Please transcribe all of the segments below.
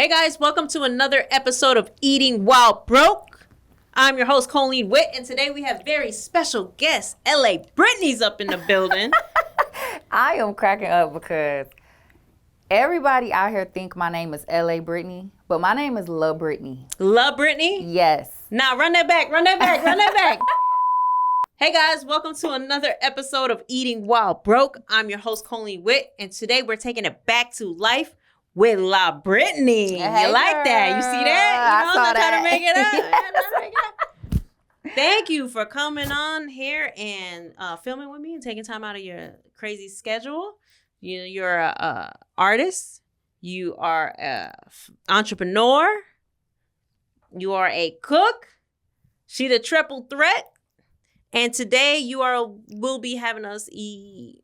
Hey guys, welcome to another episode of Eating While Broke. I'm your host, Coline Witt, and today we have very special guest, LaBrittney's up in the building. I am cracking up because everybody out here think my name is LaBrittney, but my name is LaBrittney. LaBrittney? Yes. Now run that back. Hey guys, welcome to another episode of Eating While Broke. I'm your host, Coline Witt, and today we're taking it back to life with LaBrittney. Hey, you like that? You see that? I saw that. Trying to make it up. Thank you for coming on here and filming with me and taking time out of your crazy schedule. You're a artist. You are a entrepreneur. You are a cook. She the triple threat. And today will be having us eat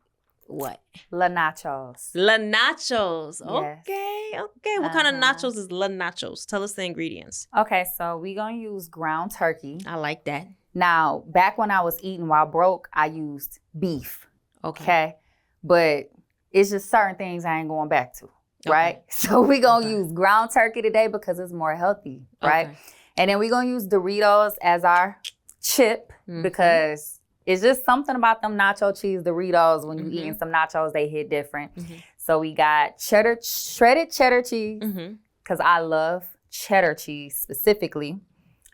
what? Nachos. Nachos. Yes. Okay. What kind of nachos is nachos? Tell us the ingredients. Okay, so we gonna use ground turkey. I like that. Now, back when I was eating while broke, I used beef. Okay. But it's just certain things I ain't going back to. Right? Okay. So we gonna use ground turkey today because it's more healthy. Right? Okay. And then we gonna use Doritos as our chip because it's just something about them nacho cheese Doritos. When you eating some nachos, they hit different. So we got shredded cheddar cheese because I love cheddar cheese specifically.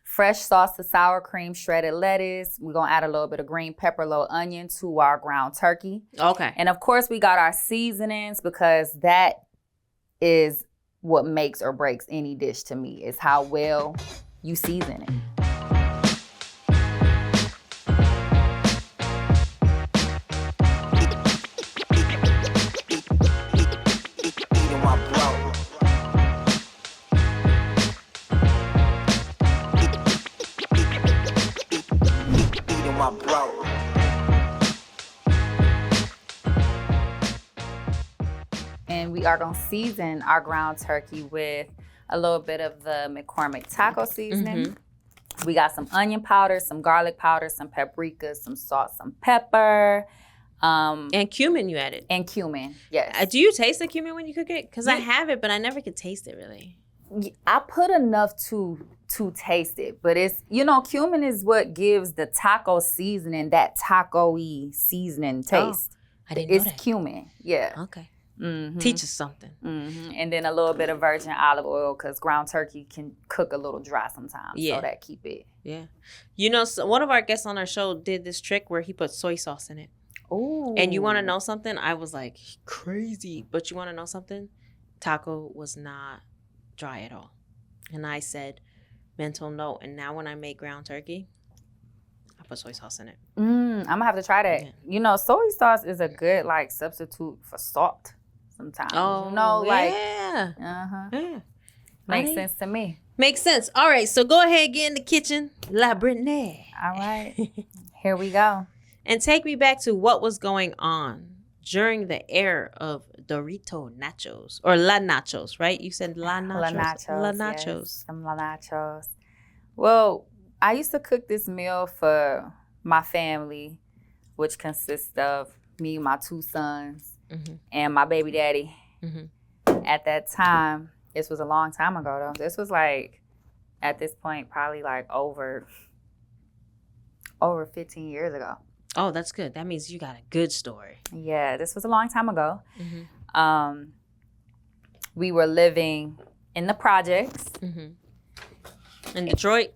Fresh salsa, sour cream, shredded lettuce. We're going to add a little bit of green pepper, a little onion to our ground turkey. Okay. And of course, we got our seasonings because that is what makes or breaks any dish to me, is how well you season it. And we are going to season our ground turkey with a little bit of the McCormick taco seasoning. We got some onion powder, some garlic powder, some paprika, some salt, some pepper. And cumin you added. And cumin, yes. Do you taste the cumin when you cook it? Because I have it, but I never could taste it really. I put enough to taste it, but it's, cumin is what gives the taco seasoning that taco-y seasoning taste. I didn't know that. It's cumin, yeah. Okay. Teach us something. And then a little bit of virgin olive oil because ground turkey can cook a little dry sometimes. Yeah. So that keep it. Yeah. So one of our guests on our show did this trick where he put soy sauce in it. Oh. And you want to know something? I was like, crazy. But you want to know something? Taco was not dry at all. And I said, mental note. And now when I make ground turkey, I put soy sauce in it. I'm going to have to try that. Yeah. Soy sauce is a good, substitute for salt sometimes. Oh, yeah. Yeah. Makes sense to me. Makes sense. All right. So go ahead, get in the kitchen. LaBrittney. All right. Here we go. And take me back to what was going on during the era of Dorito nachos or La Nachos, right? You said La Nachos. La Nachos. Yes, some La Nachos. Well, I used to cook this meal for my family, which consists of me, my two sons, and my baby daddy. At that time, this was a long time ago, though. This was at this point, probably over 15 years ago. Oh, that's good. That means you got a good story. Yeah, this was a long time ago. We were living in the projects. In Detroit?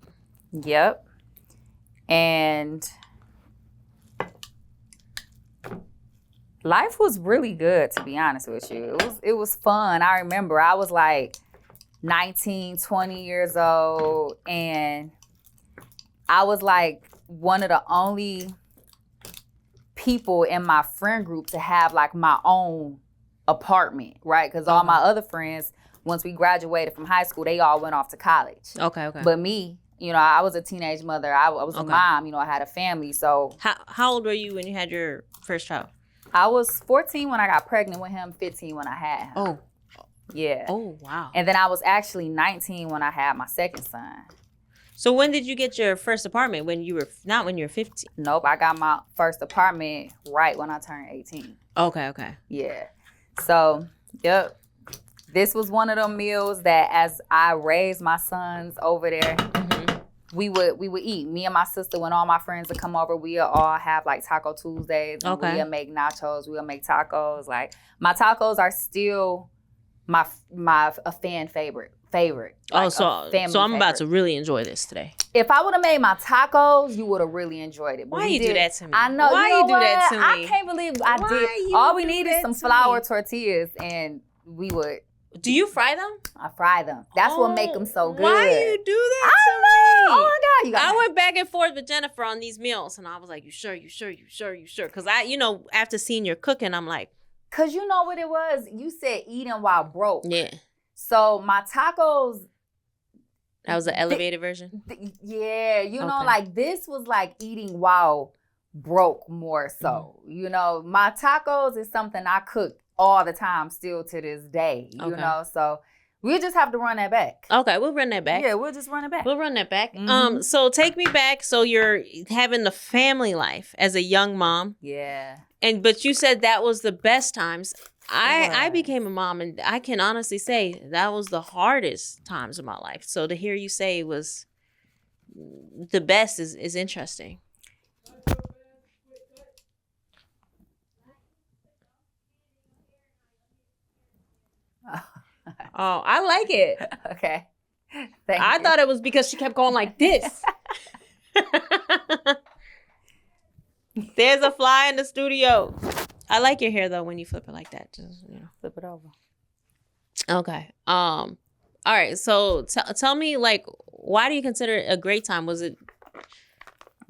Yep. And life was really good, to be honest with you. It was fun. I remember I was 19, 20 years old, and I was one of the only people in my friend group to have my own apartment, right? Because all my other friends, once we graduated from high school, they all went off to college. Okay. But me, I was a teenage mother. I was a mom. I had a family. So how old were you when you had your first child? I was 14 when I got pregnant with him, 15 when I had him. Oh. Yeah. Oh, wow. And then I was actually 19 when I had my second son. So when did you get your first apartment? Not when you were 15? Nope, I got my first apartment right when I turned 18. Okay. Yeah. So, yep. This was one of them meals that as I raised my sons over there, we would eat. Me and my sister, when all my friends would come over, we'll all have like Taco Tuesdays. Okay. We'll make nachos. We'll make tacos. Like my tacos are still a fan favorite. Like so I'm about to really enjoy this today. If I would have made my tacos, you would have really enjoyed it. But Why you do that to me? I know. Why you know do that to me? I can't believe I did. All we need is some flour tortillas, and we would. Do you fry them? I fry them. That's what make them so good. Why you do that I to know. me? Oh my God! I went back and forth with Jennifer on these meals, and I was like, "You sure? Because after seeing your cooking, I'm like, "Cause you know what it was? You said eating while broke. Yeah. So my tacos. That was the elevated version? Yeah. Like this was like eating while broke more so. My tacos is something I cook all the time still to this day, so we just have to run that back. Okay, we'll run that back. Yeah, we'll just run it back. We'll run that back. So take me back. So you're having the family life as a young mom. Yeah. But you said that was the best times. I became a mom, and I can honestly say that was the hardest times of my life. So to hear you say it was the best is interesting. Oh, I like it. Okay. I thought it was because she kept going like this. There's a fly in the studio. I like your hair though when you flip it like that. Just flip it over. Okay. All right. So tell me, like, why do you consider it a great time? Did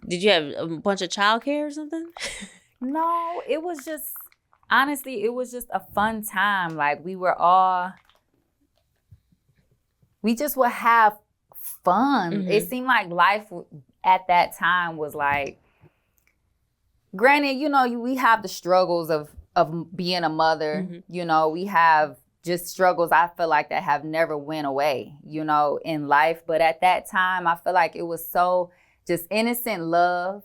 you have a bunch of childcare or something? No, it was just honestly, it was just a fun time. Like we just would have fun. Mm-hmm. It seemed like life at that time was like, granted, we have the struggles of being a mother. Mm-hmm. We have just struggles I feel like that have never went away, in life. But at that time, I feel like it was so just innocent love,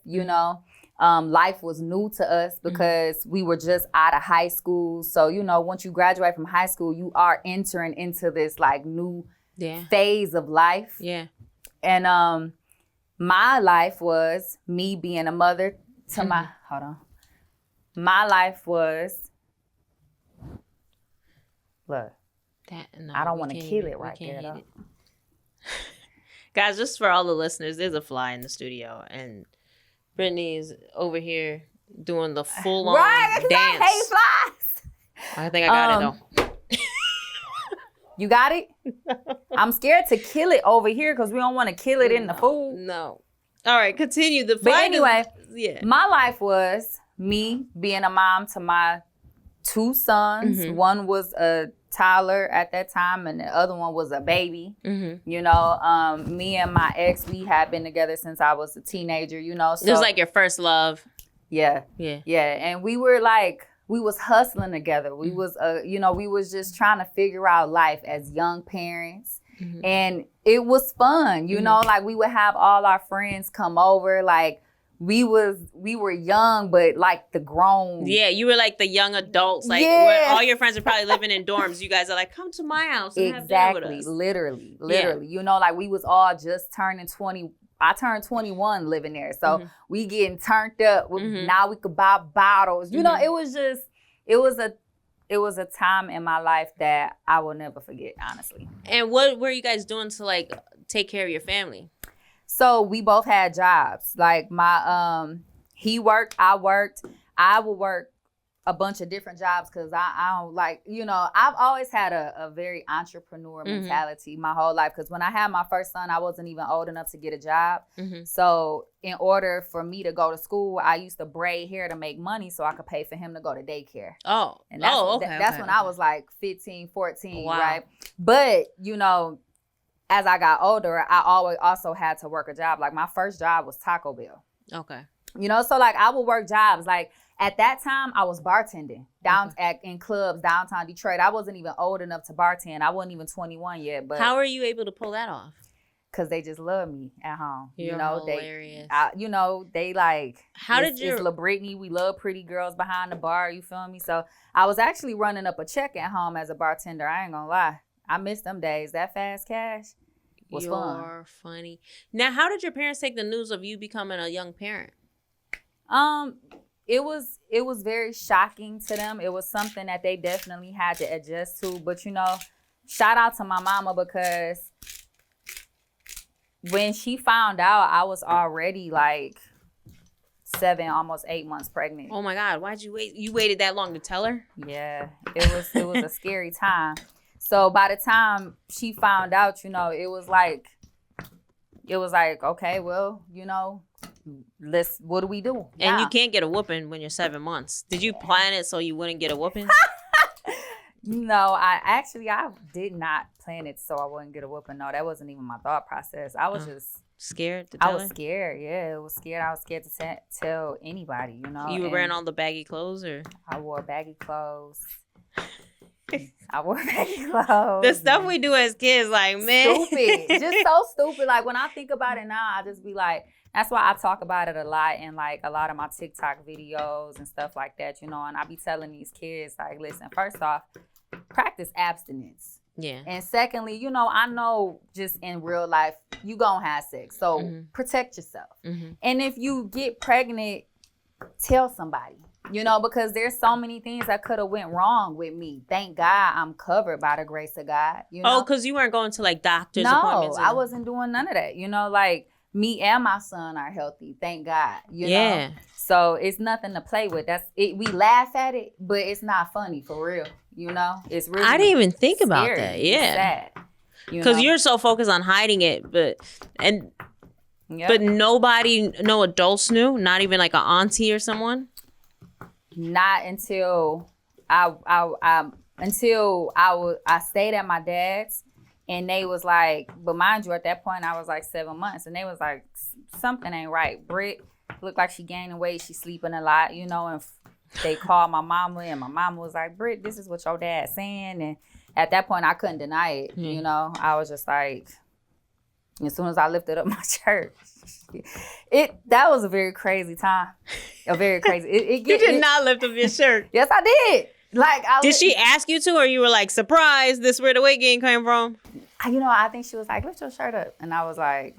Life was new to us because we were just out of high school. So, once you graduate from high school, you are entering into this like new phase of life. Yeah. And my life was me being a mother to my life was, look, I don't want to kill it right there though. Guys, just for all the listeners, there's a fly in the studio, and Brittany is over here doing the full-on dance. I hate flies. I think I got it though. You got it? I'm scared to kill it over here because we don't want to kill it in the food. No. All right, continue. But anyway, my life was me being a mom to my two sons. Mm-hmm. One was a toddler at that time, and the other one was a baby. Mm-hmm. Me and my ex, we had been together since I was a teenager. So it was like your first love. Yeah. And we were like, we was hustling together. We was, we was just trying to figure out life as young parents. Mm-hmm. And it was fun, like we would have all our friends come over. Like we were young, but like the grown. Yeah, you were like the young adults. Like where all your friends are probably living in dorms. You guys are like, come to my house and have dinner with us. Literally. Yeah. Like we was all just turning 20. I turned 21 living there. So we getting turned up. Now we could buy bottles. It was a time in my life that I will never forget, honestly. And what were you guys doing to like take care of your family? So we both had jobs. Like he worked, I worked. I would work a bunch of different jobs because I don't like, I've always had a very entrepreneur mentality my whole life. Because when I had my first son, I wasn't even old enough to get a job. Mm-hmm. So in order for me to go to school, I used to braid hair to make money so I could pay for him to go to daycare. Oh, and that's, okay. That's when I was like 15, 14, wow. Right? But, as I got older, I always also had to work a job. Like my first job was Taco Bell. Okay. So like I would work jobs. Like at that time, I was bartending in clubs downtown Detroit. I wasn't even old enough to bartend. I wasn't even 21 yet. But how are you able to pull that off? because they just love me at home. You're you know, hilarious. They like, How did you? It's LaBrittney. We love pretty girls behind the bar. You feel me? So I was actually running up a check at home as a bartender. I ain't gonna lie. I miss them days. That fast cash was fun. You're funny. Now, how did your parents take the news of you becoming a young parent? It was very shocking to them. It was something that they definitely had to adjust to. But, you know, shout out to my mama, because when she found out, I was already like 7, almost 8 months pregnant. Oh my God, why'd you wait? You waited that long to tell her? Yeah, it was a scary time. So by the time she found out, you know, it was like, okay, well, you know, what do we do? And you can't get a whooping when you're 7 months. Did you plan it so you wouldn't get a whooping? No, I did not plan it so I wouldn't get a whooping. No, that wasn't even my thought process. I was just scared to tell her? I was scared. Yeah, it was scared. I was scared to tell anybody, you know. You were wearing all the baggy clothes, or? I wore baggy clothes. I wore baggy clothes. The stuff we do as kids, like, man. Stupid. Just so stupid. Like, when I think about it now, I just be like, that's why I talk about it a lot in, like, a lot of my TikTok videos and stuff like that, you know. And I be telling these kids, like, listen, first off, practice abstinence. Yeah. And secondly, you know, I know just in real life, you gonna have sex. So protect yourself. And if you get pregnant, tell somebody. You know, because there's so many things that could have went wrong with me. Thank God I'm covered by the grace of God. You know? Oh, because you weren't going to like doctor's appointments. No, I wasn't doing none of that. You know, like me and my son are healthy. Thank God. You know? So it's nothing to play with. That's it. We laugh at it, but it's not funny for real. You know, it's really. I didn't even think about scary. that. Yeah. It's sad. Because you're so focused on hiding it, but nobody, no adults knew, not even like an auntie or someone. Not until I stayed at my dad's, and they was like, but mind you, at that point I was like 7 months, and they was like, something ain't right. Britt looked like she gaining weight, she sleeping a lot, you know, and they called my mama, and my mama was like, Britt, this is what your dad's saying. And at that point I couldn't deny it, you know. I was just like, as soon as I lifted up my shirt, that was a very crazy time. A very crazy. You did not lift up your shirt. Yes, I did. Like, did she ask you to, or you were like, surprise, this where the weight gain came from? You know, I think she was like, lift your shirt up, and I was like,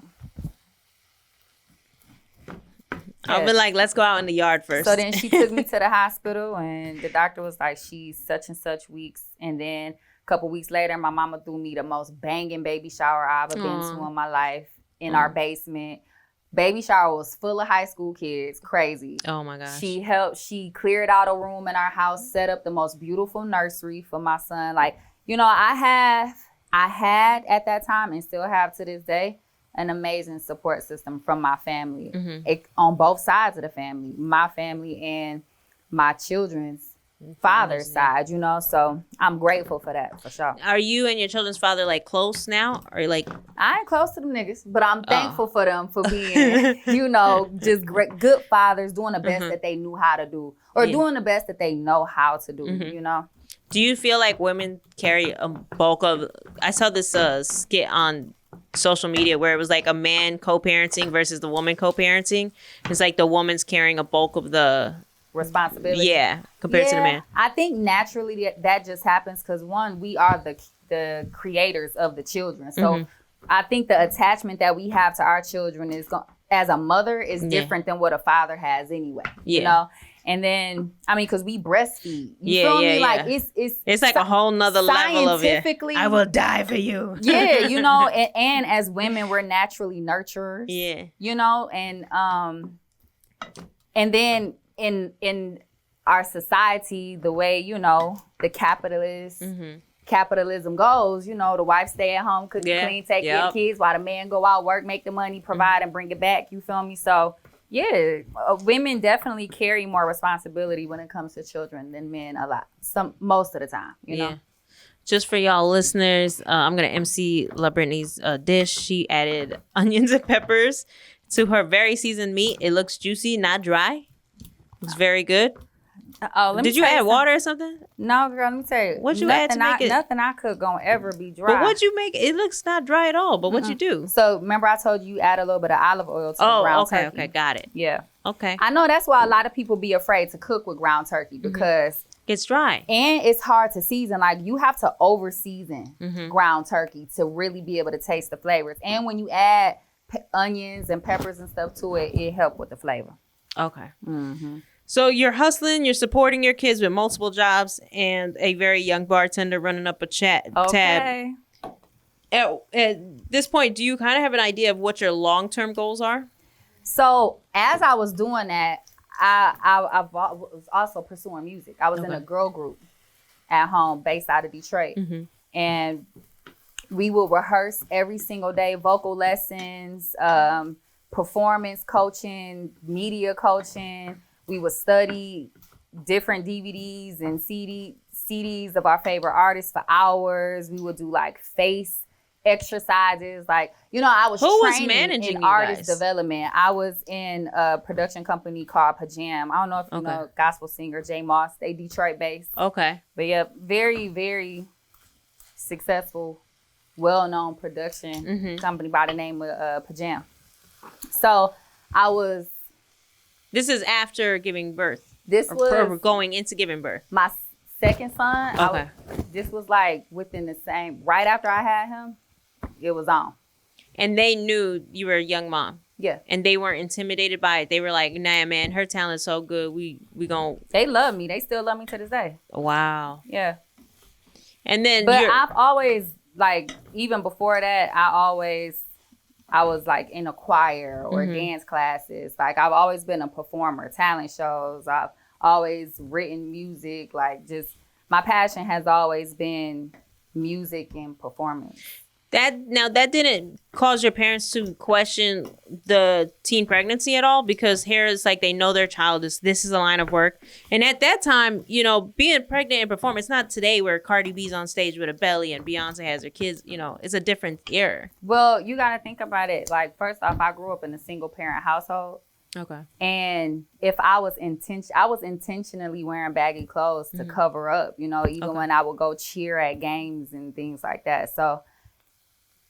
I've been like, let's go out in the yard first. So then she took me to the hospital, and the doctor was like, she's such and such weeks, and then a couple weeks later, my mama threw me the most banging baby shower I've ever been to in my life in our basement. Baby shower was full of high school kids. Crazy. Oh my gosh. She cleared out a room in our house, set up the most beautiful nursery for my son. Like, you know, I had at that time, and still have to this day, an amazing support system from my family. On both sides of the family. My family and my children's father's side, you know, so I'm grateful for that, for sure. Are you and your children's father like close now, or like? I ain't close to them niggas, but I'm thankful for them for being, you know, just good fathers, doing the best that they knew how to do, or doing the best that they know how to do, you know. Do you feel like women carry a bulk of? I saw this skit on social media where it was like a man co-parenting versus the woman co-parenting. It's like the woman's carrying a bulk of the responsibility. Yeah, compared to the man. I think naturally that just happens because, one, we are the creators of the children. So I think the attachment that we have to our children is as a mother is different than what a father has anyway. You know? And then, I mean, because we breastfeed. You feel me? Like, it's like a whole nother level of it. Scientifically, I will die for you. Yeah, you know, and as women, we're naturally nurturers. Yeah. You know, and then in our society, the way, you know, the capitalism goes, you know, the wife stay at home, cook, clean, take care of kids, while the man go out, work, make the money, provide, and bring it back. You feel me? So, yeah, women definitely carry more responsibility when it comes to children than men a lot. Most of the time, you know. Just for y'all listeners, I'm going to MC LaBrittney's dish. She added onions and peppers to her very seasoned meat. It looks juicy, not dry. It's very good. Did you add water or something? No, girl, let me tell you. What you add to make it? Nothing I cook gonna ever be dry. But what you make, it looks not dry at all. But what you do? So remember I told you add a little bit of olive oil to the ground turkey. Okay, got it. Yeah. Okay. I know that's why a lot of people be afraid to cook with ground turkey because it's dry. And it's hard to season. Like you have to over season ground turkey to really be able to taste the flavors. And when you add onions and peppers and stuff to it, it helps with the flavor. Okay. So you're hustling, you're supporting your kids with multiple jobs and a very young bartender running up a tab. At this point, do you kind of have an idea of what your long-term goals are? So as I was doing that, I was also pursuing music. I was in a girl group at home based out of Detroit. And we would rehearse every single day, vocal lessons, performance coaching, media coaching. We would study different DVDs and CDs of our favorite artists for hours. We would do like face exercises. Like, you know, I was training in artist development. I was in a production company called Pajam. I don't know if you know gospel singer J Moss. They Detroit based. Okay. But yeah, very, very successful, well-known production company by the name of Pajam. So I was... This is after giving birth. This was going into giving birth. My second son. This was like within the same, right after I had him, it was on. And they knew you were a young mom. Yeah. And they weren't intimidated by it. They were like, nah, man, her talent's so good. We gon'. They love me. They still love me to this day. Wow. Yeah. And then But I've always, like, even before that, I was like in a choir or dance classes. Like I've always been a performer, talent shows. I've always written music. Like just my passion has always been music and performance. That didn't cause your parents to question the teen pregnancy at all, because here it's like they know their child this is a line of work. And at that time, you know, being pregnant and performing, it's not today where Cardi B's on stage with a belly and Beyonce has her kids. You know, it's a different era. Well, you got to think about it. Like, first off, I grew up in a single parent household. Okay. And if I was intentionally wearing baggy clothes to cover up, you know, even when I would go cheer at games and things like that. So,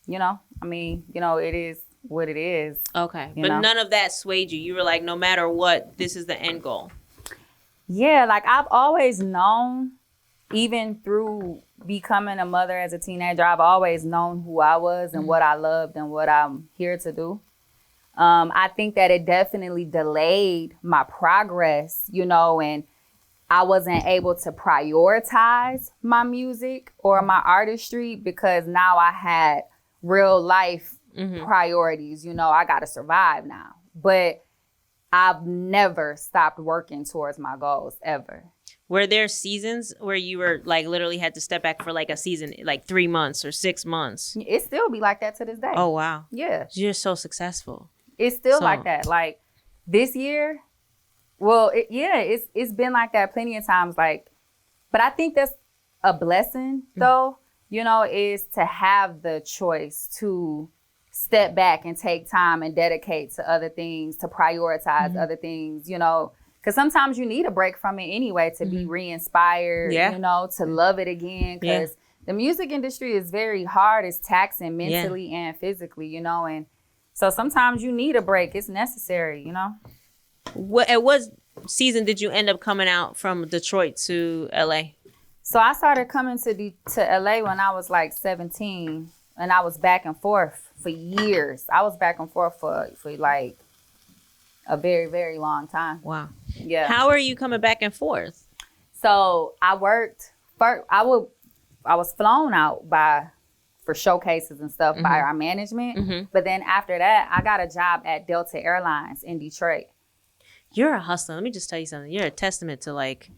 you know, I mean, you know, it is what it is. Okay. But none of that swayed you. You were like, no matter what, this is the end goal. Yeah, like I've always known, even through becoming a mother as a teenager, I've always known who I was and what I loved and what I'm here to do. I think that it definitely delayed my progress, you know, and I wasn't able to prioritize my music or my artistry because now I had real life priorities. You know, I got to survive now. But I've never stopped working towards my goals ever. Were there seasons where you were like literally had to step back for like a season, like 3 months or 6 months? It still be like that to this day. Oh, wow. Yeah. You're so successful. It's still like that. Like this year, well, it's been like that plenty of times. Like, but I think that's a blessing though, you know, is to have the choice to step back and take time and dedicate to other things, to prioritize other things, you know, because sometimes you need a break from it anyway to be re-inspired, you know, to love it again. Because the music industry is very hard. It's taxing mentally and physically, you know, and so sometimes you need a break. It's necessary, you know. At what season did you end up coming out from Detroit to LA? So I started coming to LA when I was like 17, and I was back and forth for years. I was back and forth for like a very, very long time. Wow. Yeah. How are you coming back and forth? So I worked first. I was flown out for showcases and stuff by our management. But then after that, I got a job at Delta Airlines in Detroit. You're a hustler. Let me just tell you something. You're a testament to like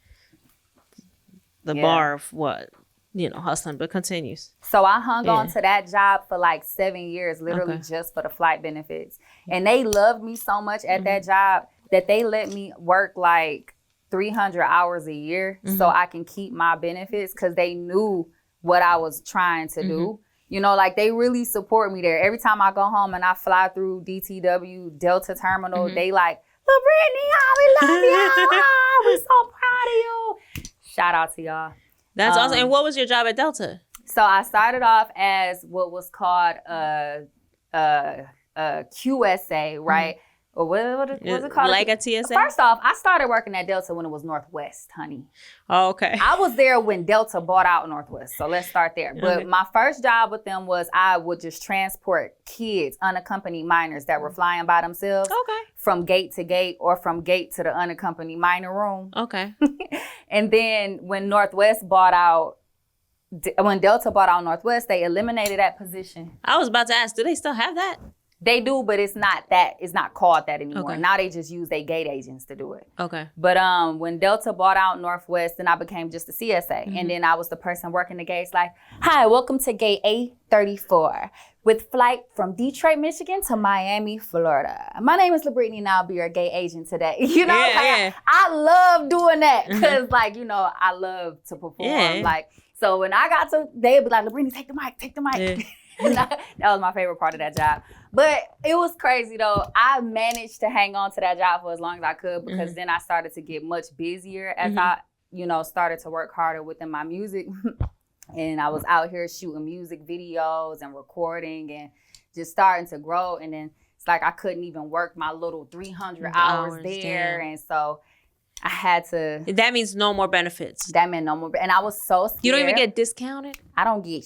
the bar of what, you know, hustling, but continues. So I hung on to that job for like 7 years, literally just for the flight benefits. And they loved me so much at that job that they let me work like 300 hours a year so I can keep my benefits because they knew what I was trying to do. You know, like they really support me there. Every time I go home and I fly through DTW, Delta Terminal, they like LaBrittney, oh, we love you. Oh, we're so proud of you. Shout out to y'all. That's awesome. And what was your job at Delta? So I started off as what was called QSA, right? Or what was it called? Like a TSA? First off, I started working at Delta when it was Northwest, honey. Oh, okay. I was there when Delta bought out Northwest. So let's start there. But my first job with them was I would just transport kids, unaccompanied minors that were flying by themselves. Okay. From gate to gate or from gate to the unaccompanied minor room. Okay. And then when Northwest bought out, when Delta bought out Northwest, they eliminated that position. I was about to ask, do they still have that? They do, but it's not called that anymore. Okay. Now they just use their gate agents to do it. Okay. But when Delta bought out Northwest, then I became just a CSA. And then I was the person working the gates like, hi, welcome to gate A34 with flight from Detroit, Michigan to Miami, Florida. My name is LaBrittney and I'll be your gate agent today. You know, I love doing that because I love to perform. Yeah. Like, so when I got to, they'd be like, LaBrittney, take the mic. Yeah. That was my favorite part of that job. But it was crazy though. I managed to hang on to that job for as long as I could because then I started to get much busier as I, started to work harder within my music. And I was out here shooting music videos and recording and just starting to grow. And then it's like I couldn't even work my little 300 hours there. And so I had to. That means no more benefits. That meant no more. And I was so scared. You don't even get discounted? I don't get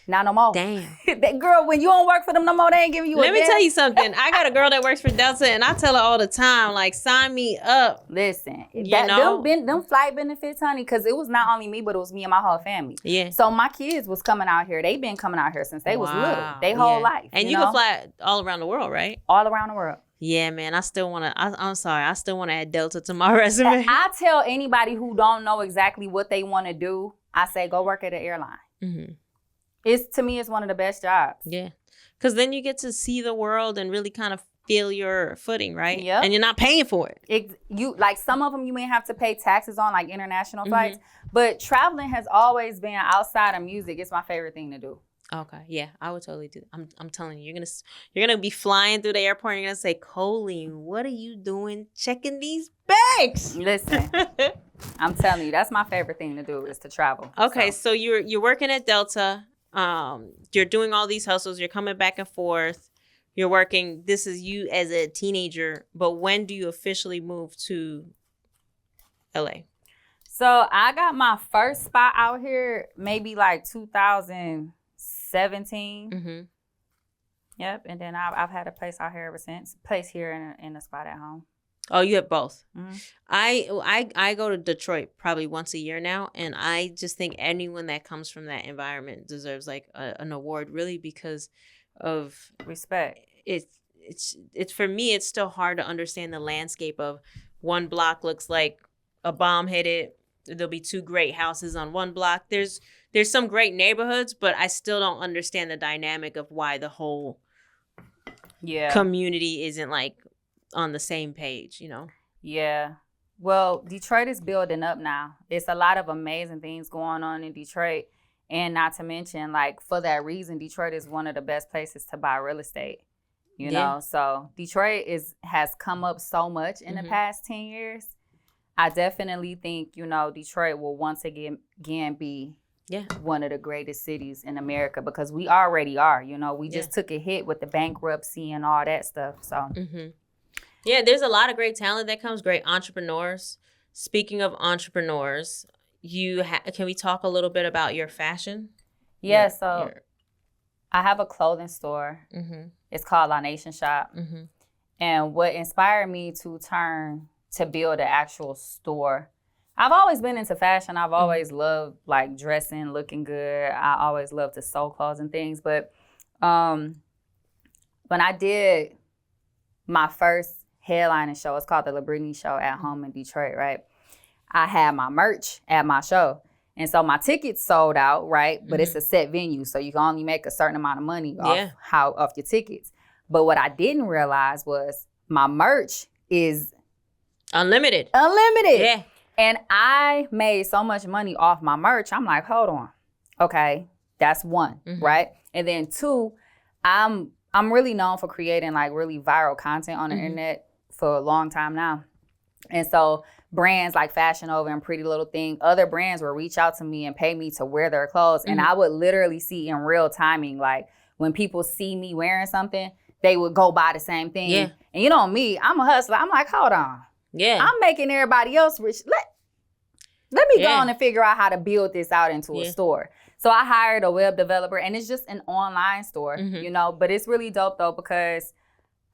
not no more. Damn. That girl, when you don't work for them no more, they ain't giving you Let me tell you something. I got a girl that works for Delta, and I tell her all the time, like, sign me up. Listen, them flight benefits, honey, because it was not only me, but it was me and my whole family. Yeah. So my kids was coming out here. They been coming out here since they was little. They whole life. And you can fly all around the world, right? All around the world. Yeah, man. I still want to. I'm sorry. I still want to add Delta to my resume. I tell anybody who don't know exactly what they want to do, I say go work at an airline. Mm-hmm. To me, it's one of the best jobs. Yeah. Because then you get to see the world and really kind of feel your footing, right? Yeah. And you're not paying for it. Like some of them you may have to pay taxes on, like international flights. But traveling has always been outside of music. It's my favorite thing to do. Okay. Yeah, I would totally do that. I'm telling you, you're gonna be flying through the airport and you're gonna say, Coline, what are you doing checking these bags? Listen. I'm telling you, that's my favorite thing to do is to travel. Okay, so you're working at Delta. You're doing all these hustles, you're coming back and forth, you're working. This is you as a teenager, but when do you officially move to LA? So I got my first spot out here maybe like 2017. Mm-hmm. Yep, and then I've had a place out here ever since. Place here and a spot at home. Oh, you have both. Mm-hmm. I go to Detroit probably once a year now, and I just think anyone that comes from that environment deserves like an award, really, because of respect. It's for me. It's still hard to understand the landscape of one block looks like a bomb hit it. There'll be two great houses on one block. There's some great neighborhoods, but I still don't understand the dynamic of why the whole community isn't like on the same page, Yeah. Well, Detroit is building up now. There's a lot of amazing things going on in Detroit. And not to mention, like, for that reason, Detroit is one of the best places to buy real estate. You know? So Detroit has come up so much in the past 10 years. I definitely think, Detroit will once again be one of the greatest cities in America because we already are. We just took a hit with the bankruptcy and all that stuff. So yeah, there's a lot of great talent that comes, great entrepreneurs. Speaking of entrepreneurs, can we talk a little bit about your fashion? Yeah, I have a clothing store. Mm-hmm. It's called La Nation Shop. Mm-hmm. And what inspired me to build an actual store, I've always been into fashion. I've always loved like dressing, looking good. I always loved to sew clothes and things. But when I did my first headlining show, it's called the LaBrittney Show at home in Detroit, right? I had my merch at my show. And so my tickets sold out, right? But it's a set venue, so you can only make a certain amount of money off your tickets. But what I didn't realize was my merch is unlimited. Yeah. And I made so much money off my merch. I'm like, hold on. Okay, that's one, right? And then two, I'm really known for creating like really viral content on the internet for a long time now. And so brands like Fashion Over and Pretty Little Thing, other brands will reach out to me and pay me to wear their clothes. Mm-hmm. And I would literally see in real timing, like when people see me wearing something, they would go buy the same thing. Yeah. And you know me, I'm a hustler. I'm like, hold on. Yeah. I'm making everybody else rich. Let me go on and figure out how to build this out into a store. So I hired a web developer, and it's just an online store, you know, but it's really dope though, because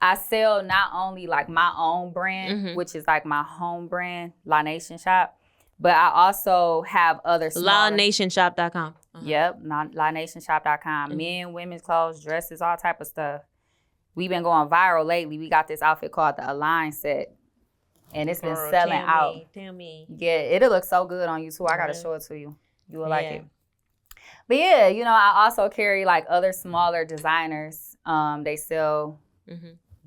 I sell not only like my own brand, which is like my home brand, La Nation Shop, but I also have other smaller... LaNationShop.com. Yep, LaNationShop.com. Men, women's clothes, dresses, all type of stuff. We've been going viral lately. We got this outfit called the Align Set, and it's been selling out. Tell me. Yeah, it'll look so good on you too. I gotta show it to you. You will like it. But yeah, you know, I also carry like other smaller designers. They sell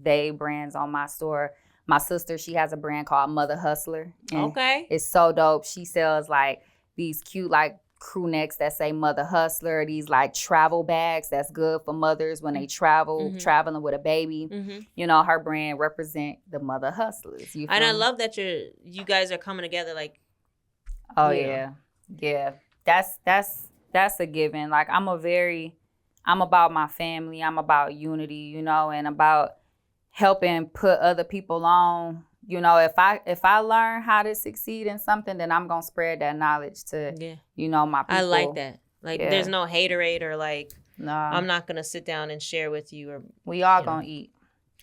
they brands on my store. My sister, she has a brand called Mother Hustler. Okay. It's so dope. She sells like these cute like crew necks that say Mother Hustler, these like travel bags that's good for mothers when they traveling with a baby. You know, her brand represent the Mother Hustlers. And I love that you guys are coming together like. Oh yeah. Yeah. That's a given. Like I'm about my family. I'm about unity, you know, and about helping put other people on. You know, if I learn how to succeed in something, then I'm gonna spread that knowledge to you know, my people. I like that. Like there's no haterade or like I'm not gonna sit down and share with you, or we all gonna eat.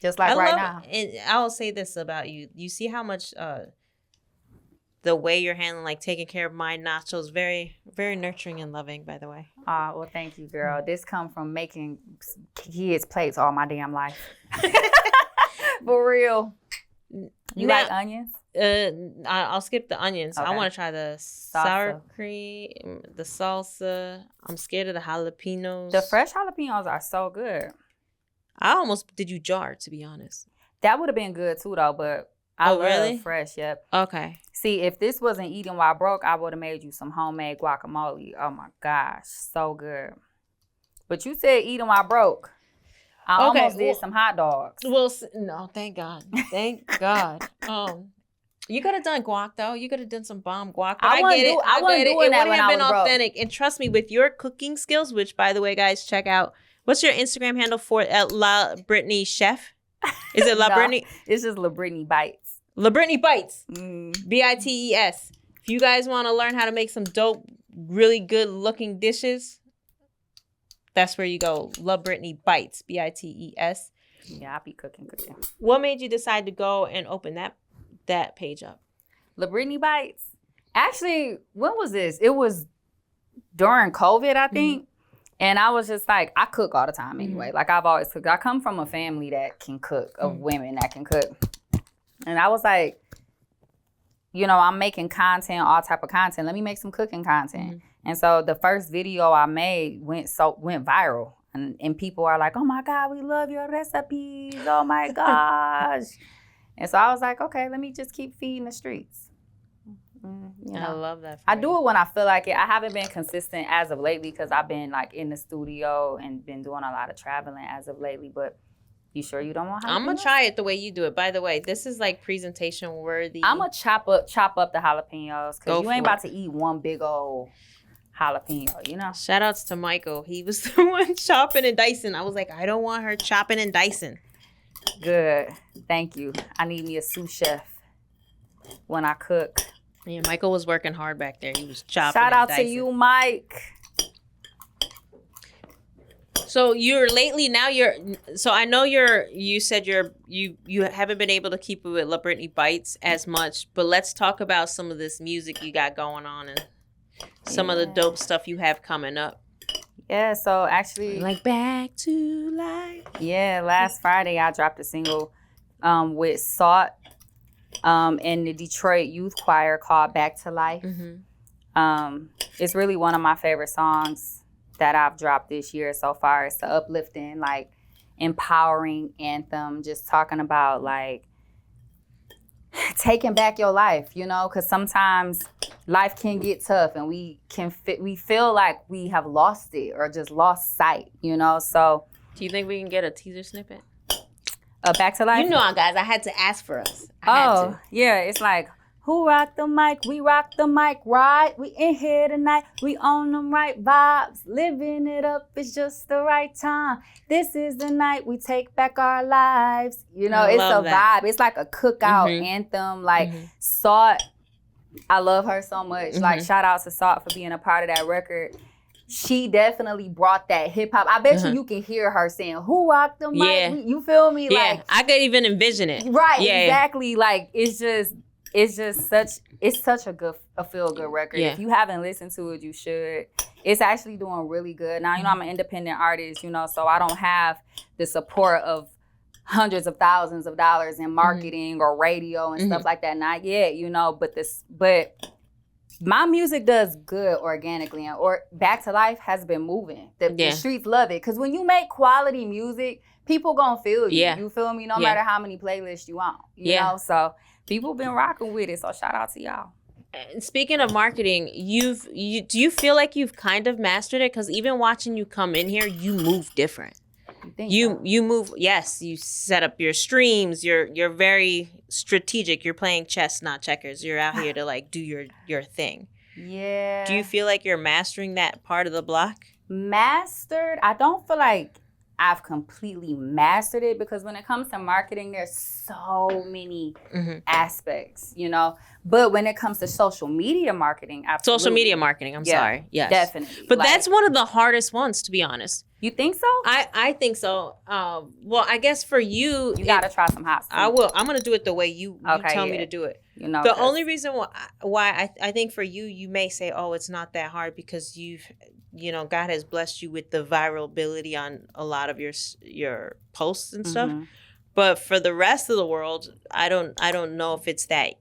Just like right now. And I will say this about you. You see how much the way you're handling, like taking care of my nachos, very, very nurturing and loving, by the way. Well, thank you, girl. This come from making kids' plates all my damn life. For real. You like onions? I'll skip the onions. Okay. I want to try the sour cream, the salsa. I'm scared of the jalapenos. The fresh jalapenos are so good. I almost did you jar, to be honest. That would have been good too, though, but I love fresh, yep. Okay. See, if this wasn't Eating While Broke, I would have made you some homemade guacamole. Oh my gosh, so good. But you said Eating While Broke. I almost did some hot dogs. Well, no, thank God. Thank God. You could have done guac, though. You could have done some bomb guac. But I get it. I wasn't doing that when I was broke. It would have been authentic. And trust me, with your cooking skills, which, by the way, guys, check out. What's your Instagram handle for LaBrittney Chef? Is it LaBrittney? No, it's just LaBrittney Bites. LaBrittney Bites. Bites. If you guys want to learn how to make some dope, really good looking dishes, that's where you go. LaBrittney Bites. Bites. Yeah, I'll be cooking. What made you decide to go and open that page up? LaBrittney Bites. Actually, when was this? It was during COVID, I think. And I was just like, I cook all the time anyway. Like, I've always cooked. I come from a family that can cook, of women that can cook. And I was like, you know, I'm making content, all type of content. Let me make some cooking content. And so the first video I made went viral. And people are like, oh, my God, we love your recipes. Oh, my gosh. And so I was like, okay, let me just keep feeding the streets. You know, I love that. I do it when I feel like it. I haven't been consistent as of lately because I've been like in the studio and been doing a lot of traveling as of lately. But you sure you don't want? I'm gonna try it the way you do it. By the way, this is like presentation worthy. I'm gonna chop up the jalapenos because you ain't about to eat one big old jalapeno. You know. Shout outs to Michael. He was the one chopping and dicing. I was like, I don't want her chopping and dicing. Good. Thank you. I need me a sous chef when I cook. Yeah, Michael was working hard back there. He was chopping. Shout out to you, Mike. So I know you said you haven't been able to keep it with LaBrittney Bites as much, but let's talk about some of this music you got going on and some of the dope stuff you have coming up. Yeah, so actually, like Back to Life. Yeah, last Friday I dropped a single with Salt. In the Detroit Youth Choir called Back to Life. It's really one of my favorite songs that I've dropped this year so far. It's the uplifting, like empowering anthem, just talking about like taking back your life, you know, because sometimes life can get tough and we feel like we have lost it or just lost sight, you know. So do you think we can get a teaser snippet? Back to Life? You know, guys, I had to ask for us. Yeah. It's like, who rock the mic? We rock the mic, right? We in here tonight. We on them right vibes. Living it up. It's just the right time. This is the night we take back our lives. You know, it's a vibe. It's like a cookout anthem. Like, Salt, I love her so much. Like, shout out to Salt for being a part of that record. She definitely brought that hip hop. I bet you can hear her saying, who rock the mic? Yeah. You feel me? Yeah, Like, I could even envision it. Right, exactly. Like, it's such a feel-good record. Yeah. If you haven't listened to it, you should. It's actually doing really good. Now, you know, I'm an independent artist, you know, so I don't have the support of hundreds of thousands of dollars in marketing or radio and stuff like that. Not yet, you know, but my music does good organically, and Back to Life has been moving. The streets love it, because when you make quality music, people gonna feel you. Yeah. You feel me? No matter how many playlists you on. You know, so people been rocking with it. So shout out to y'all. And speaking of marketing, do you feel like you've kind of mastered it? Because even watching you come in here, you move different. You move. Yes, you set up your streams. You're very strategic. You're playing chess, not checkers. You're out here to like do your thing. Yeah. Do you feel like you're mastering that part of the block? Mastered? I don't feel like I've completely mastered it, because when it comes to marketing, there's so many aspects, you know. But when it comes to social media marketing, absolutely. Social media marketing, I'm sorry. Yes. Definitely. But that's one of the hardest ones, to be honest. You think so? I think so. Well, I guess for you... You got to try some hot stuff. I will. I'm going to do it the way you tell me to do it. You know, the only reason why I think for you may say, oh, it's not that hard, because God has blessed you with the viralability on a lot of your posts and stuff. But for the rest of the world, I don't know if it's that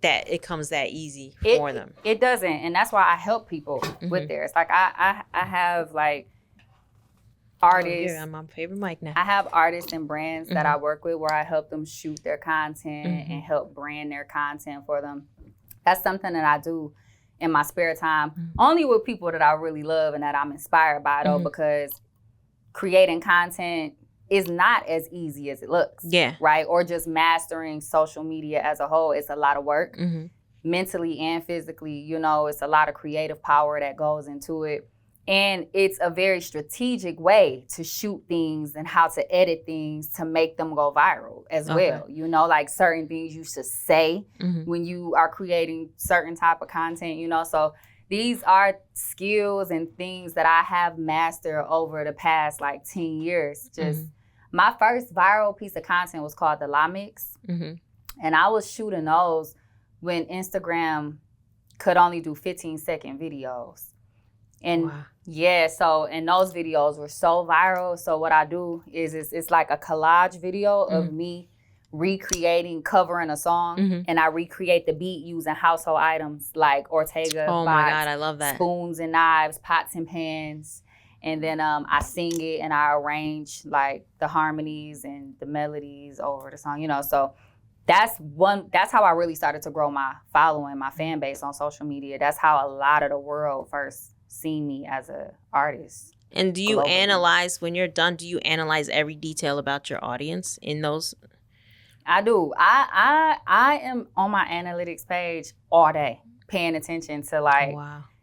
it comes that easy for them. It doesn't, and that's why I help people with theirs. Like I have like artists. I'm on favorite mic now. I have artists and brands that I work with where I help them shoot their content and help brand their content for them. That's something that I do in my spare time, only with people that I really love and that I'm inspired by, though, because creating content is not as easy as it looks. Yeah. Right? Or just mastering social media as a whole. It's a lot of work, mentally and physically. You know, it's a lot of creative power that goes into it. And it's a very strategic way to shoot things and how to edit things to make them go viral as well. You know, like certain things you should say when you are creating certain type of content, you know. So these are skills and things that I have mastered over the past like 10 years. Just my first viral piece of content was called the La Mix. And I was shooting those when Instagram could only do 15-second videos. And and those videos were so viral. So what I do is it's like a collage video of me covering a song, and I recreate the beat using household items like Ortega box, my God, I love that. Spoons and knives, pots and pans. And then I sing it and I arrange like the harmonies and the melodies over the song, you know. So that's how I really started to grow my following, my fan base on social media. That's how a lot of the world first seen me as a artist. And do you analyze, when you're done, do you analyze every detail about your audience in those? I do. I am on my analytics page all day, paying attention to like,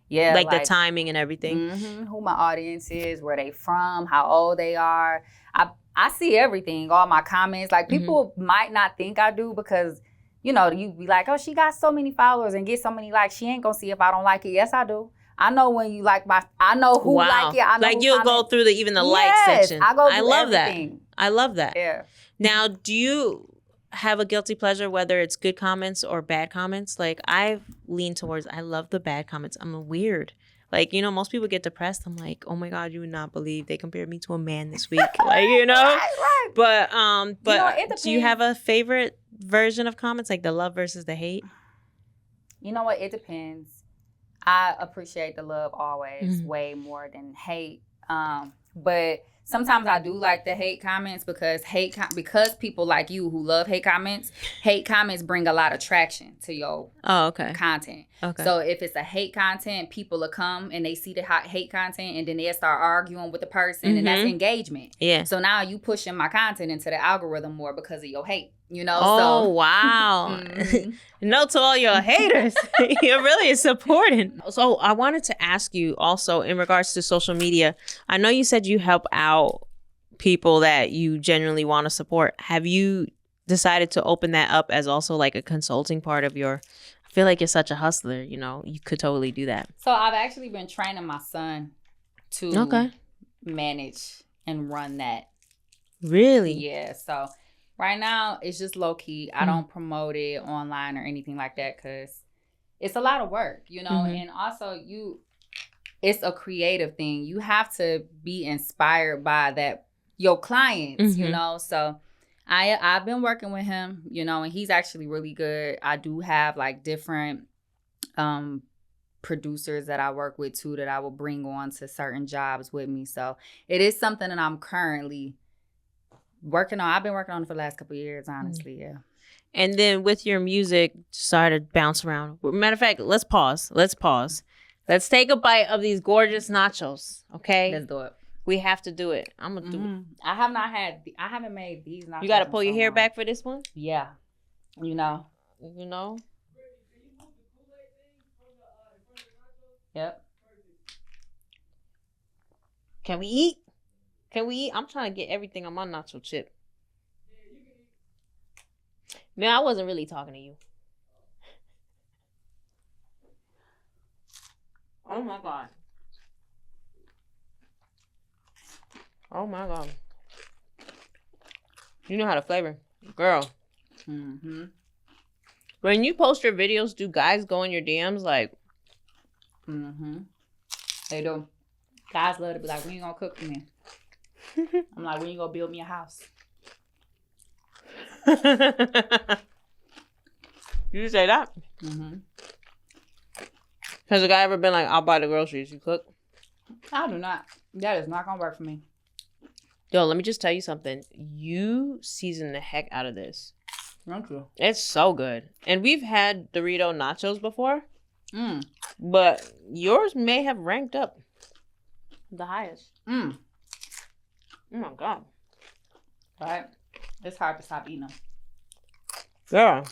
like the timing and everything. Who my audience is, where they from, how old they are. I see everything, all my comments. Like people might not think I do, because, you know, you be like, oh, she got so many followers and get so many likes. She ain't gonna see if I don't like it. Yes, I do. I know when you like I know who like it. I know like you'll go through even the like section. I love everything. I love that. Yeah. Now, do you have a guilty pleasure, whether it's good comments or bad comments? Like I lean towards, I love the bad comments. I'm weird. Like, you know, most people get depressed. I'm like, oh my God, you would not believe they compared me to a man this week. Like, you know? Right. But you know, do you have a favorite version of comments, like the love versus the hate? You know what? It depends. I appreciate the love always way more than hate. But sometimes I do like the hate comments because because people like you who love hate comments bring a lot of traction to your content. Okay. So if it's a hate content, people will come and they see the hate content and then they'll start arguing with the person and that's engagement. Yeah. So now you pushing my content into the algorithm more because of your hate. You know? Oh, wow. Note to all your haters. You're really supporting. So I wanted to ask you also in regards to social media. I know you said you help out people that you genuinely want to support. Have you decided to open that up as also like a consulting part of your... I feel like you're such a hustler, you know, you could totally do that. So I've actually been training my son to manage and run that. Really? Yeah. So right now it's just low key. I don't promote it online or anything like that because it's a lot of work, you know, and also it's a creative thing. You have to be inspired by your clients, you know, so I've been working with him, you know, and he's actually really good. I do have like different producers that I work with too that I will bring on to certain jobs with me. So it is something that I'm currently working on. I've been working on it for the last couple of years, honestly, yeah. And then with your music, started bounce around. Matter of fact, let's pause. Let's take a bite of these gorgeous nachos, okay? Let's do it. We have to do it. I'm gonna do it. I haven't made these nachos. You gotta pull your hair back for this one? Yeah. You know. Yep. Can we eat? I'm trying to get everything on my nacho chip. Man, I wasn't really talking to you. Oh my God. Oh my God. You know how to flavor. Girl. When you post your videos, do guys go in your DMs like? They do. Guys love to be like, when you gonna cook for me? I'm like, when you gonna build me a house? You say that? Has a guy ever been like, I'll buy the groceries, you cook? I do not. That is not gonna work for me. Yo, let me just tell you something. You season the heck out of this. Thank you. It's so good. And we've had Dorito nachos before. But yours may have ranked up the highest. Oh my God. Right? It's hard to stop eating them. Yeah.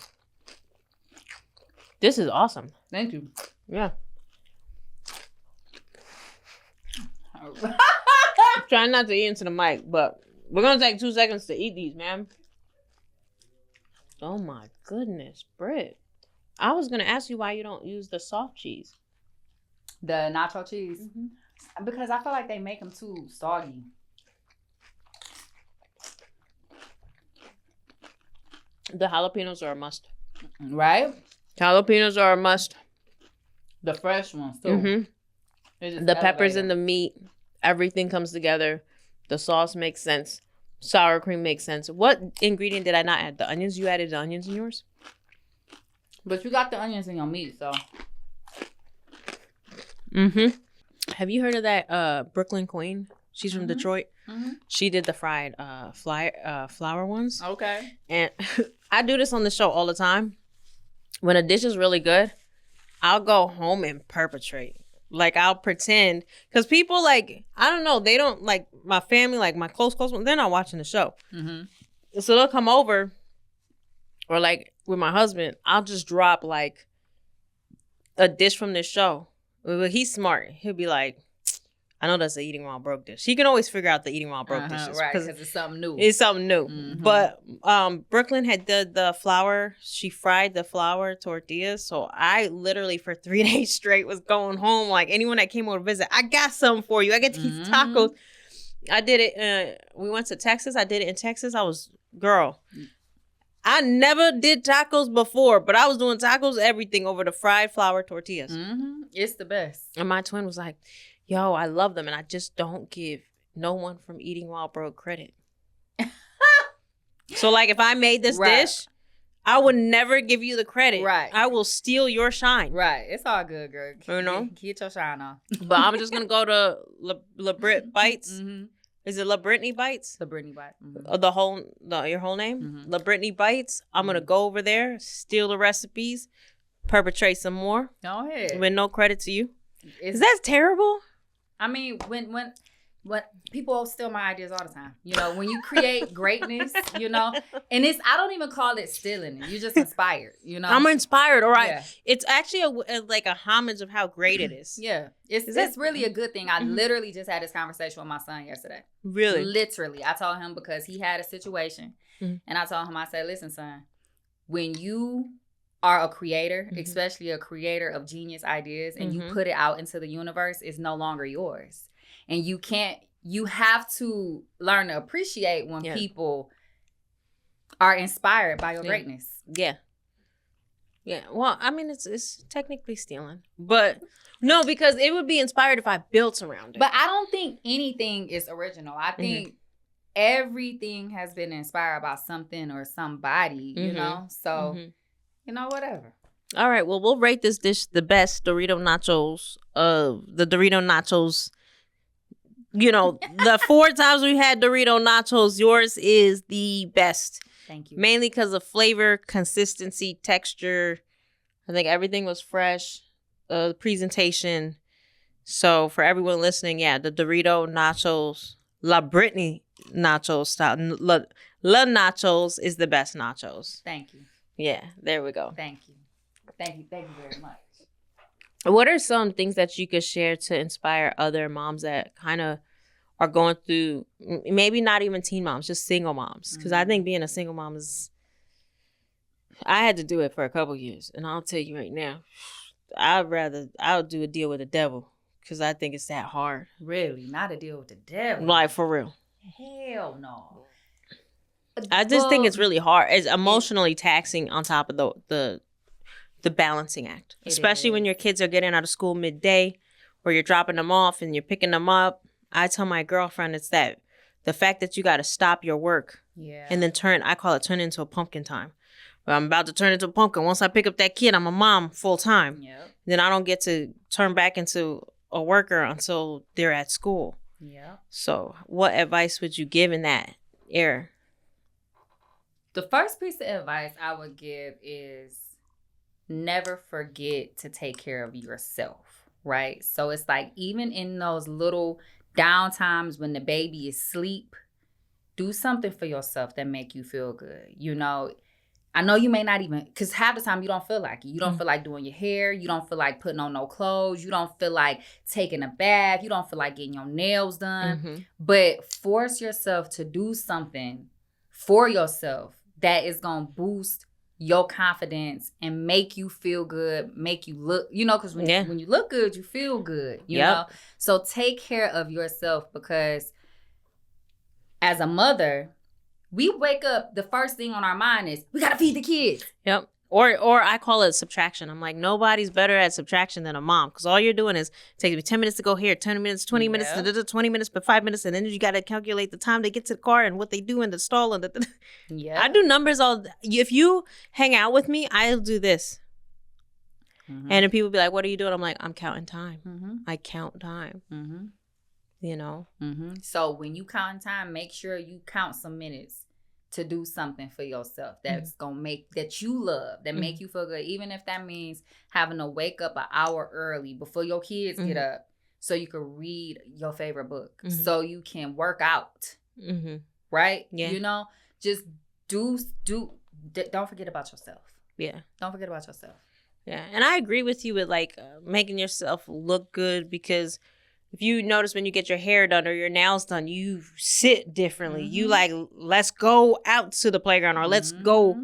This is awesome. Thank you. Yeah. Trying not to eat into the mic, but we're going to take 2 seconds to eat these, man. Oh my goodness, Britt. I was going to ask you why you don't use the soft cheese. The nacho cheese? Because I feel like they make them too soggy. The jalapenos are a must. Right? Jalapenos are a must. The fresh ones, too. The peppers and the meat. Everything comes together. The sauce makes sense. Sour cream makes sense. What ingredient did I not add? The onions? You added the onions in yours? But you got the onions in your meat, so. Have you heard of that Brooklyn Queen? She's from Detroit. She did the fried flour ones. Okay. And I do this on the show all the time. When a dish is really good, I'll go home and perpetrate. Like, I'll pretend. Because people, like, I don't know. They don't, like, my family, like, my close ones, they're not watching the show. So they'll come over. Or, like, with my husband, I'll just drop, like, a dish from this show. But he's smart. He'll be like, I know that's the eating while broke dish. He can always figure out the eating while broke dishes. Right, because it's something new. It's something new. But Brooklyn had the flour. She fried the flour tortillas. So I literally for 3 days straight was going home. Like, anyone that came over to visit, I got something for you. I get these tacos. I did it. We went to Texas. I did it in Texas. I never did tacos before, but I was doing tacos, everything over the fried flour tortillas. It's the best. And my twin was like, yo, I love them. And I just don't give no one from Eating While Broke credit. So, like, if I made this dish, I would never give you the credit. Right. I will steal your shine. Right. It's all good, girl. You know? Get your shine on. But I'm just going to go to LaBritt Bites. Is it LaBrittney Bites? LaBrittney Bites. Your whole name? Mm-hmm. LaBrittney Bites. I'm going to go over there, steal the recipes, perpetrate some more. Go ahead. With no credit to you. Is that terrible? I mean, when people steal my ideas all the time. You know, when you create greatness, you know, and I don't even call it stealing. You're just inspired, you know. I'm inspired, all right. Yeah. It's actually like a homage of how great it is. Yeah. It's really a good thing. I literally just had this conversation with my son yesterday. Really? Literally. I told him because he had a situation. And I told him, I said, listen, son, when you are a creator, especially a creator of genius ideas, and you put it out into the universe, it's no longer yours. And you have to learn to appreciate when people are inspired by your greatness. Yeah. Yeah. Well, I mean, it's technically stealing. But no, because it would be inspired if I built around it. But I don't think anything is original. I think everything has been inspired by something or somebody, you know? So, you know, whatever. All right. Well, we'll rate this dish the best Dorito nachos. The Dorito nachos. You know, the 4 times we had Dorito nachos, yours is the best. Thank you. Mainly because of flavor, consistency, texture. I think everything was fresh. The presentation. So for everyone listening, yeah, the Dorito nachos, LaBrittney nachos style. La nachos is the best nachos. Thank you. Yeah, there we go. Thank you. Thank you very much. What are some things that you could share to inspire other moms that kind of are going through, maybe not even teen moms, just single moms? Because I think being a single mom I had to do it for a couple years. And I'll tell you right now, I'll do a deal with the devil because I think it's that hard. Really? Not a deal with the devil? Like, for real. Hell no. I just think it's really hard. It's emotionally taxing on top of the balancing act, especially when your kids are getting out of school midday or you're dropping them off and you're picking them up. I tell my girlfriend it's that the fact that you got to stop your work and then turn into a pumpkin time. Well, I'm about to turn into a pumpkin. Once I pick up that kid, I'm a mom full time. Yep. Then I don't get to turn back into a worker until they're at school. Yeah. So what advice would you give in that era? The first piece of advice I would give is never forget to take care of yourself, right? So it's like even in those little down times when the baby is asleep, do something for yourself that make you feel good. You know, I know you may not even, because half the time you don't feel like it. You don't feel like doing your hair. You don't feel like putting on no clothes. You don't feel like taking a bath. You don't feel like getting your nails done. But force yourself to do something for yourself that is going to boost your confidence and make you feel good, make you look, you know, because when you look good, you feel good, you know? So take care of yourself because as a mother, we wake up, the first thing on our mind is, we got to feed the kids. Yep. Or I call it subtraction. I'm like, nobody's better at subtraction than a mom because all you're doing is taking me 10 minutes to go here, 10 minutes, 20 minutes, 20 minutes, but 5 minutes, and then you got to calculate the time they get to the car and what they do in the stall. And I do numbers all. If you hang out with me, I'll do this. And then people be like, what are you doing? I'm like, I'm counting time. I count time. You know? So when you count time, make sure you count some minutes to do something for yourself that's gonna make that you love, that make you feel good, even if that means having to wake up an hour early before your kids get up so you can read your favorite book, so you can work out, right? Yeah. You know, just don't forget about yourself. Yeah. Don't forget about yourself. Yeah. And I agree with you with like making yourself look good because if you notice when you get your hair done or your nails done, you sit differently. You like, let's go out to the playground or let's go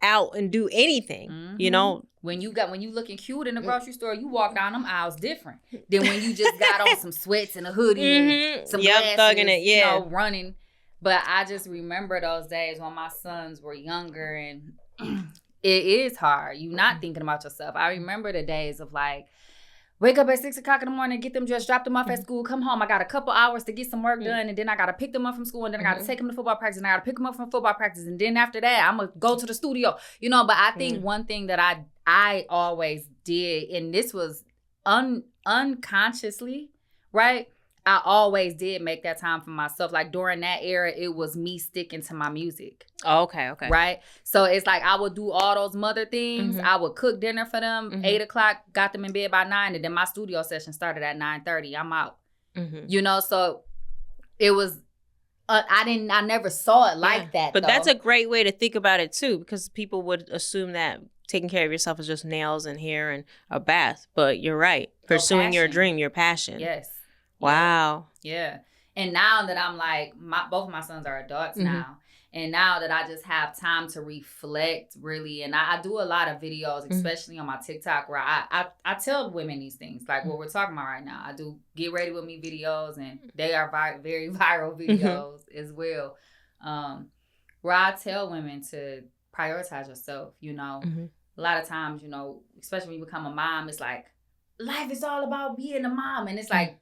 out and do anything, you know? When you looking cute in the grocery store, you walk down them aisles different than when you just got on some sweats and a hoodie and some glasses, thugging it, you know, running. But I just remember those days when my sons were younger and it is hard. You're not thinking about yourself. I remember the days of like, wake up at 6 o'clock in the morning, get them dressed, drop them off at school, come home. I got a couple hours to get some work done, and then I got to pick them up from school, and then I got to take them to football practice, and I got to pick them up from football practice, and then after that, I'm going to go to the studio. You know, but I think one thing that I always did, and this was unconsciously, right? I always did make that time for myself. Like during that era, it was me sticking to my music. Oh, okay. Right? So it's like I would do all those mother things. I would cook dinner for them, 8 o'clock, got them in bed by 9, and then my studio session started at 9:30. I'm out. You know, so it was, I never saw it like that. But though. That's a great way to think about it too, because people would assume that taking care of yourself is just nails and hair and a bath. But you're right. Pursuing your dream, your passion. Yes. Wow. Yeah. And now that I'm like, both of my sons are adults now. And now that I just have time to reflect, really, and I do a lot of videos, especially on my TikTok, where I tell women these things, like what we're talking about right now. I do Get Ready With Me videos, and they are very viral videos as well, where I tell women to prioritize yourself, you know. A lot of times, you know, especially when you become a mom, it's like, life is all about being a mom. And it's like,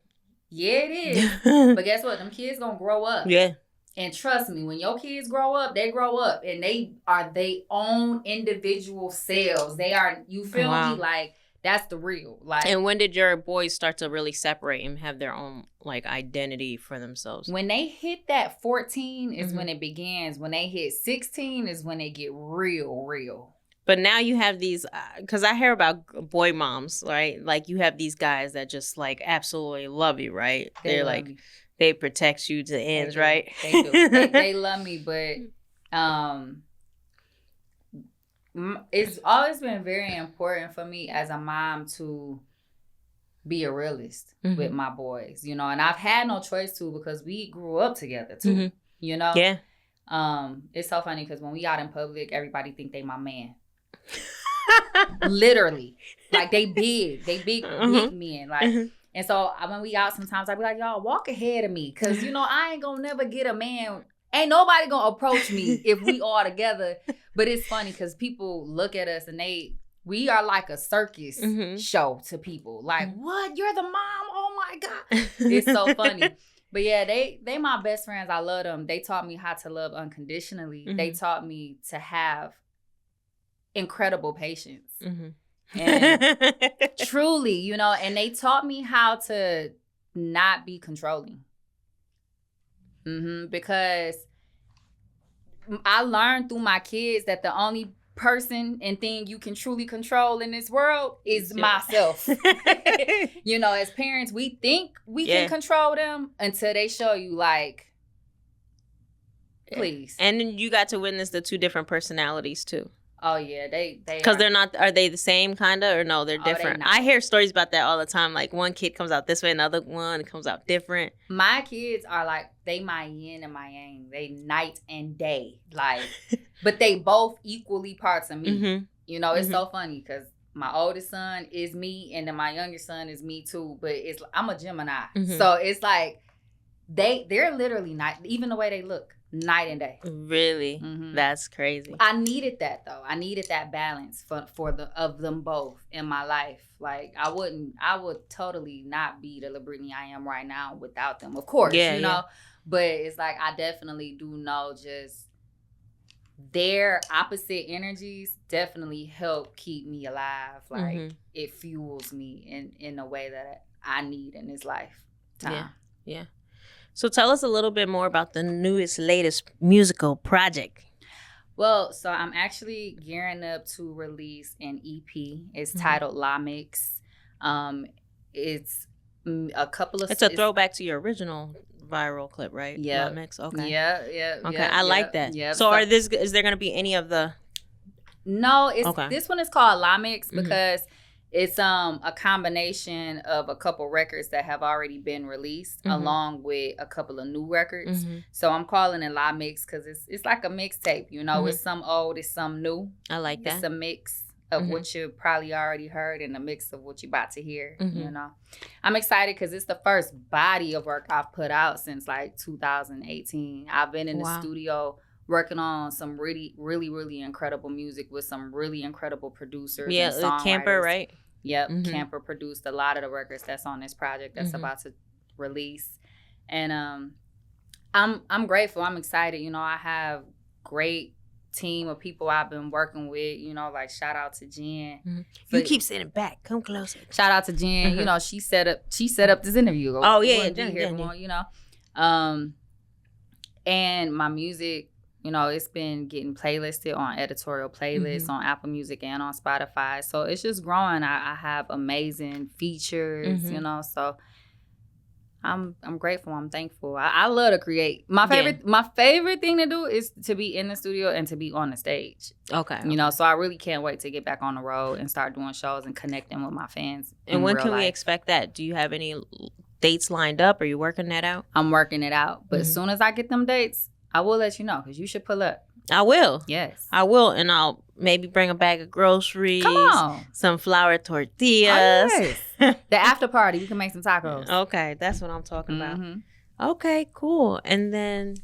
yeah, it is. But guess what? Them kids gonna grow up. Yeah. And trust me, when your kids grow up, they grow up and they are their own individual selves. They are, you feel me? Like, that's the real. Like, and when did your boys start to really separate and have their own like identity for themselves? When they hit that 14 is when it begins. When they hit 16 is when they get real. But now you have these, because I hear about boy moms, right? Like you have these guys that just like absolutely love you, right? They're like, they protect you to the ends, right? They do. They love me, but it's always been very important for me as a mom to be a realist with my boys, you know, and I've had no choice to, because we grew up together too, you know? Yeah. It's so funny because when we out in public, everybody think they my man. Literally. Like they big men. Like, and so when we out sometimes, I be like, y'all walk ahead of me. Cause you know, I ain't gonna never get a man. Ain't nobody gonna approach me if we all together. But it's funny because people look at us and we are like a circus show to people. Like, what? You're the mom? Oh my God. It's so funny. But yeah, they my best friends. I love them. They taught me how to love unconditionally. They taught me to have incredible patience. And truly, you know, and they taught me how to not be controlling. Because I learned through my kids that the only person and thing you can truly control in this world is myself. You know, as parents, we think we can control them until they show you, like, please. And then you got to witness the two different personalities too. Oh yeah, they because they're not. Are they the same kind of, or no? They're different. I hear stories about that all the time. Like one kid comes out this way, another one comes out different. My kids are like, they my yin and my yang. They night and day, like, but they both equally parts of me. You know, it's so funny because my oldest son is me, and then my youngest son is me too. But I'm a Gemini, so it's like they're literally not even the way they look. Night and day. Really? That's crazy. I needed that though. I needed that balance for them both in my life. Like I would totally not be the LaBrittney I am right now without them. Of course, you know. But it's like I definitely do know just their opposite energies definitely help keep me alive. Like it fuels me in a way that I need in this life. Yeah. So tell us a little bit more about the latest musical project. Well, so I'm actually gearing up to release an EP. It's titled La Mix. It's a couple of... It's a throwback to your original viral clip, right? Yeah. La Mix, okay. Yeah. Okay, I like that. Yeah. So is there going to be any of the... No, this one is called La Mix because... It's a combination of a couple records that have already been released along with a couple of new records. So I'm calling it La Mix because it's like a mixtape, you know. It's some old, it's some new. I like that. It's a mix of what you probably already heard and a mix of what you're about to hear, you know. I'm excited because it's the first body of work I've put out since like 2018. I've been in the studio working on some really, really, really incredible music with some really incredible producers. Yeah, and songwriters. Camper, right? Yep, Camper produced a lot of the records that's on this project that's about to release. And I'm grateful. I'm excited. You know, I have great team of people I've been working with, you know, like shout out to Jen. Mm-hmm. You keep sitting back. Come closer. Shout out to Jen. You know, she set up this interview. Oh yeah, Jen, you know. And my music, you know, it's been getting playlisted on editorial playlists on Apple Music and on Spotify. So it's just growing. I have amazing features, you know, so I'm grateful. I'm thankful. I love to create. My favorite thing to do is to be in the studio and to be on the stage. Okay. You know, so I really can't wait to get back on the road and start doing shows and connecting with my fans. And when can we expect that? Do you have any dates lined up? Are you working that out? I'm working it out. But as soon as I get them dates, I will let you know, because you should pull up. I will. Yes. I will. And I'll maybe bring a bag of groceries. Come on. Some flour tortillas. Oh, yes. The after party, we can make some tacos. Okay. That's what I'm talking about. Okay, cool. And then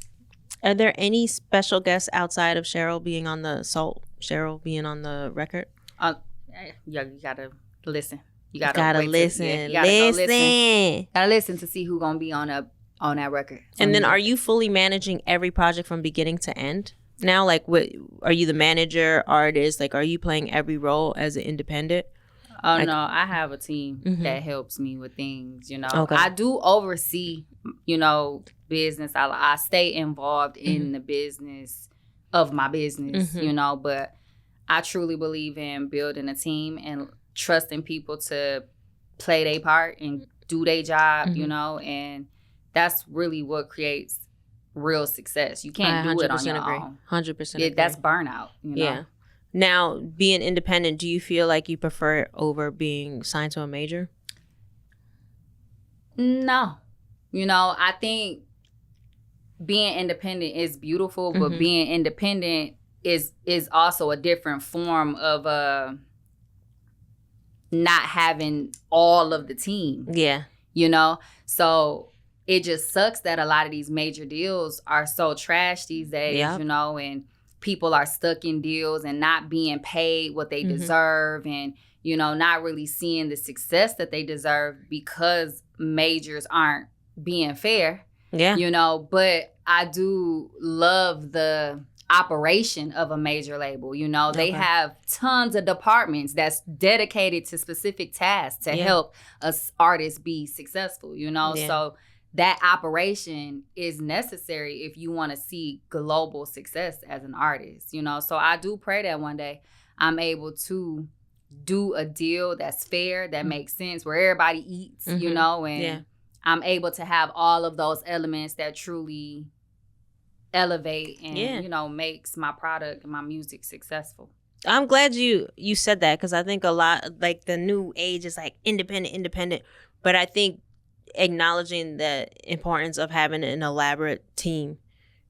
are there any special guests outside of Cheryl being on the record? Yeah, you gotta listen. You gotta listen. Gotta listen to see who's gonna be on that record. And then are you fully managing every project from beginning to end? Now, like, what are you the manager, artist? Like, are you playing every role as an independent? Oh, no, I have a team that helps me with things, you know. Okay. I do oversee, you know, business. I stay involved in the business of my business, you know, but I truly believe in building a team and trusting people to play their part and do their job, you know, and that's really what creates real success. You can't do it on your own. 100% agree. That's burnout, you know? Yeah. Now, being independent, do you feel like you prefer it over being signed to a major? No. You know, I think being independent is beautiful, but being independent is also a different form of not having all of the team. Yeah. You know? So it just sucks that a lot of these major deals are so trash these days, you know, and people are stuck in deals and not being paid what they deserve and, you know, not really seeing the success that they deserve because majors aren't being fair. Yeah. You know, but I do love the operation of a major label. You know, they have tons of departments that's dedicated to specific tasks to help us artists be successful, you know? So that operation is necessary if you want to see global success as an artist, you know? So I do pray that one day I'm able to do a deal that's fair, that makes sense, where everybody eats, you know, and I'm able to have all of those elements that truly elevate and, you know, makes my product and my music successful. I'm glad you said that, because I think a lot, like, the new age is like independent, but I think acknowledging the importance of having an elaborate team,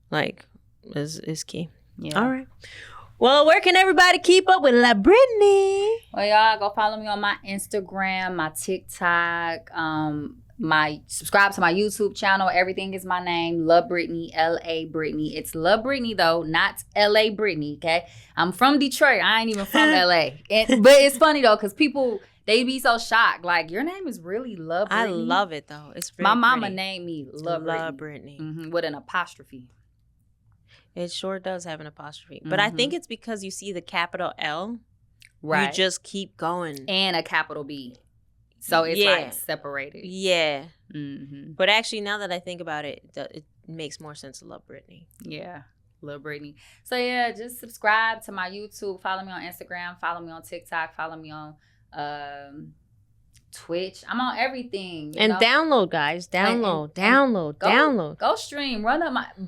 like, is key. Yeah. All right. Well, where can everybody keep up with LaBrittney? Well, y'all go follow me on my Instagram, my TikTok, subscribe to my YouTube channel. Everything is my name, LaBrittney, LaBrittney. It's LaBrittney though, not LA Brittany. Okay, I'm from Detroit. I ain't even from LA. But it's funny though, because people, they be so shocked. Like, your name is really LaBrittney. I love it though. It's really my mama pretty. named me LaBrittney. With an apostrophe. It sure does have an apostrophe. But I think it's because you see the capital L. Right. You just keep going. And a capital B. So it's like separated. Yeah. But actually, now that I think about it, it makes more sense to LaBrittney. Yeah. LaBrittney. So yeah, just subscribe to my YouTube. Follow me on Instagram. Follow me on TikTok. Follow me on Twitch. I'm on everything. And know? Download, guys. Download. Go stream.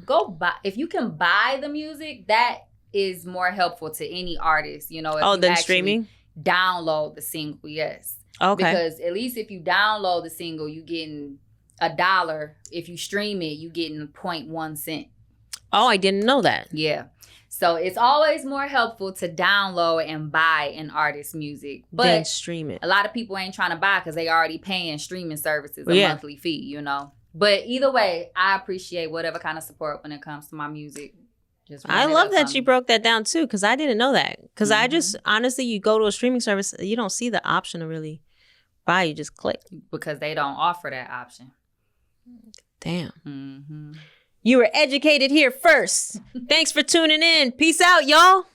Go buy. If you can buy the music, that is more helpful to any artist. You know. Than streaming. Download the single. Yes. Okay. Because at least if you download the single, you getting $1. If you stream it, you getting 0.1 cent. Oh, I didn't know that. Yeah. So it's always more helpful to download and buy an artist's music. But then stream it. A lot of people ain't trying to buy because they already paying streaming services a monthly fee, you know. But either way, I appreciate whatever kind of support when it comes to my music. I love that you broke that down too, because I didn't know that. Because I just, honestly, you go to a streaming service, you don't see the option to really buy, you just click. Because they don't offer that option. Damn. You were educated here first. Thanks for tuning in. Peace out, y'all.